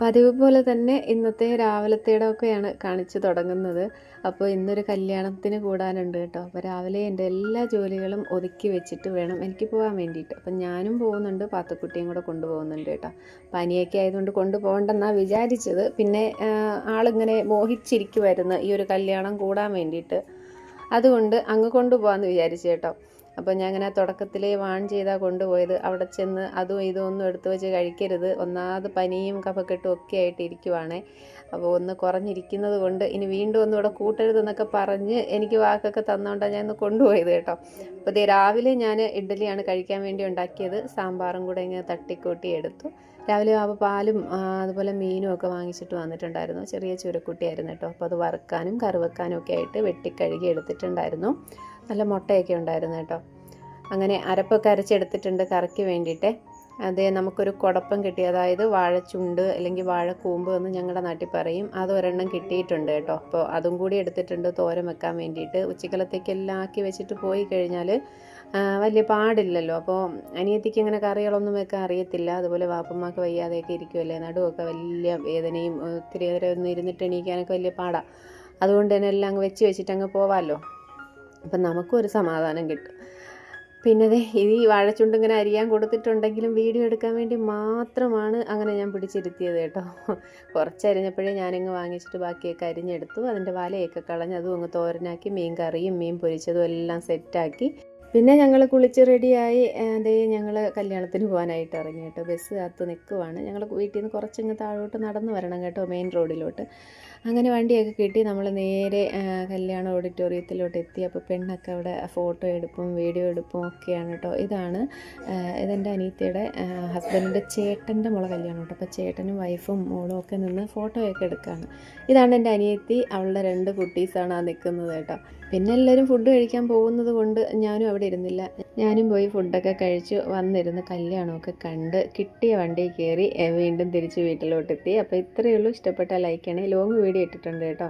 പതിവ് പോലെ തന്നെ ഇന്നത്തെ രാവിലത്തേടൊക്കെയാണ് കാണിച്ചു തുടങ്ങുന്നത്. അപ്പോൾ ഇന്നൊരു കല്യാണത്തിന് കൂടാനുണ്ട് കേട്ടോ. അപ്പോൾ രാവിലെ എൻ്റെ എല്ലാ ജോലികളും ഒതുക്കി വെച്ചിട്ട് വേണം എനിക്ക് പോകാൻ വേണ്ടിയിട്ട്. അപ്പം ഞാനും പോകുന്നുണ്ട്, പാത്തുക്കുട്ടിയും കൂടെ കൊണ്ടുപോകുന്നുണ്ട് കേട്ടോ. പനിയൊക്കെ ആയതുകൊണ്ട് കൊണ്ടുപോകണ്ടെന്നാണ് വിചാരിച്ചത്. പിന്നെ ആളിങ്ങനെ മോഹിച്ചിരിക്കുമായിരുന്നു ഈ ഒരു കല്യാണം കൂടാൻ വേണ്ടിയിട്ട്. അതുകൊണ്ട് അങ്ങ് കൊണ്ടുപോകാമെന്ന് വിചാരിച്ചു കേട്ടോ. അപ്പോൾ ഞാൻ അങ്ങനെ തുടക്കത്തിലേ വാൺ ചെയ്താൽ കൊണ്ടുപോയത്. അവിടെ ചെന്ന് അതും ഇതും ഒന്നും എടുത്തു വെച്ച് കഴിക്കരുത്, ഒന്നാമത് പനിയും കഫക്കെട്ടും ഒക്കെ ആയിട്ട് ഇരിക്കുവാണേ. അപ്പോൾ ഒന്ന് കുറഞ്ഞിരിക്കുന്നത് കൊണ്ട് ഇനി വീണ്ടും ഒന്നും ഇവിടെ കൂട്ടരുതെന്നൊക്കെ പറഞ്ഞ് എനിക്ക് വാക്കൊക്കെ തന്നുകൊണ്ടാണ് ഞാൻ ഇന്ന് കൊണ്ടുപോയത് കേട്ടോ. അപ്പോൾ ഇതേ രാവിലെ ഞാൻ ഇഡ്ഡലിയാണ് കഴിക്കാൻ വേണ്ടി ഉണ്ടാക്കിയത്. സാമ്പാറും കൂടെ ഇങ്ങനെ തട്ടിക്കൂട്ടി എടുത്തു. രാവിലെ അപ്പോൾ പാലും അതുപോലെ മീനും ഒക്കെ വാങ്ങിച്ചിട്ട് വന്നിട്ടുണ്ടായിരുന്നു. ചെറിയ ചുരക്കുട്ടിയായിരുന്നു കേട്ടോ. അപ്പോൾ അത് വറുക്കാനും കറി വെക്കാനും ഒക്കെ ആയിട്ട് വെട്ടിക്കഴുകി എടുത്തിട്ടുണ്ടായിരുന്നു. നല്ല മുട്ടയൊക്കെ ഉണ്ടായിരുന്നു കേട്ടോ. അങ്ങനെ അരപ്പൊക്കെ അരച്ചെടുത്തിട്ടുണ്ട് കറിക്ക് വേണ്ടിയിട്ട്. അതേ നമുക്കൊരു കുടപ്പം കിട്ടി, അതായത് വാഴച്ചുണ്ട് അല്ലെങ്കിൽ വാഴക്കൂമ്പ് എന്ന് ഞങ്ങളുടെ നാട്ടിൽ പറയും. അത് ഒരെണ്ണം കിട്ടിയിട്ടുണ്ട് കേട്ടോ. അപ്പോൾ അതും കൂടി എടുത്തിട്ടുണ്ട് തോരൻ വെക്കാൻ വേണ്ടിയിട്ട്. ഉച്ചക്കലത്തേക്കെല്ലാം ആക്കി വെച്ചിട്ട് പോയി കഴിഞ്ഞാൽ വലിയ പാടില്ലല്ലോ. അപ്പോൾ അനിയത്തിക്ക് ഇങ്ങനെ കറികളൊന്നും വെക്കാൻ അറിയത്തില്ല. അതുപോലെ വാപ്പമ്മക്ക് വയ്യാതെയൊക്കെ ഇരിക്കുമല്ലേ, നടുവൊക്കെ വലിയ വേദനയും ഒത്തിരി നേരം ഒന്ന് ഇരുന്നിട്ട് എണീക്കാനൊക്കെ വലിയ പാടാണ്. അതുകൊണ്ട് തന്നെ എല്ലാം അങ്ങ് വെച്ചിട്ട് അങ്ങ് പോവാമല്ലോ. അപ്പം നമുക്കും ഒരു സമാധാനം കിട്ടും. പിന്നെ ഈ വാഴച്ചുണ്ട് ഇങ്ങനെ അരിയാൻ കൊടുത്തിട്ടുണ്ടെങ്കിലും വീഡിയോ എടുക്കാൻ വേണ്ടി മാത്രമാണ് അങ്ങനെ ഞാൻ പിടിച്ചിരുത്തിയത് കേട്ടോ. കുറച്ചരിഞ്ഞപ്പോഴേ ഞാനിങ്ങ് വാങ്ങിച്ചിട്ട് ബാക്കിയൊക്കെ അരിഞ്ഞെടുത്തു. അതിൻ്റെ വലയൊക്കെ കളഞ്ഞ് അതും അങ്ങ് തോരനാക്കി മീൻ കറിയും മീൻ പൊരിച്ചതും എല്ലാം സെറ്റാക്കി. പിന്നെ ഞങ്ങൾ കുളിച്ച് റെഡിയായി ഞങ്ങൾ കല്യാണത്തിന് പോകാനായിട്ട് ഇറങ്ങി കേട്ടോ. ബസ് കാത്ത് നിൽക്കുവാണ്. ഞങ്ങൾ വീട്ടിൽ നിന്ന് കുറച്ചിങ്ങ് താഴോട്ട് നടന്ന് വരണം കേട്ടോ, മെയിൻ റോഡിലോട്ട്. അങ്ങനെ വണ്ടിയൊക്കെ കിട്ടി നമ്മൾ നേരെ കല്യാണ ഓഡിറ്റോറിയത്തിലോട്ട് എത്തി. അപ്പോൾ പെണ്ണൊക്കെ അവിടെ ഫോട്ടോ എടുപ്പും വീഡിയോ എടുപ്പും ഒക്കെയാണ് കേട്ടോ. ഇതെൻ്റെ അനിയത്തിയുടെ ഹസ്ബൻഡിൻ്റെ ചേട്ടൻ്റെ മോളെ കല്യാണം കേട്ടോ. അപ്പോൾ ചേട്ടനും വൈഫും മോളും ഒക്കെ നിന്ന് ഫോട്ടോയൊക്കെ എടുക്കുകയാണ്. ഇതാണ് എൻ്റെ അനിയത്തി, അവളുടെ 2 കുട്ടീസാണ് ആ നിൽക്കുന്നത് കേട്ടോ. പിന്നെ എല്ലാവരും ഫുഡ് കഴിക്കാൻ പോകുന്നത് കൊണ്ട് ഞാനും അവിടെ ഇരുന്നില്ല. ഞാനും പോയി ഫുഡൊക്കെ കഴിച്ച് വന്നിരുന്ന് കല്യാണമൊക്കെ കണ്ട് കിട്ടിയ വണ്ടിയിൽ കയറി വീണ്ടും തിരിച്ച് വീട്ടിലോട്ടെത്തി. അപ്പോൾ ഇത്രയേ ഉള്ളൂ. ഇഷ്ടപ്പെട്ടാൽ ലൈക്ക് ചെയ്യണേ. ലോങ് വീഡിയോ ഇട്ടിട്ടുണ്ട് കേട്ടോ.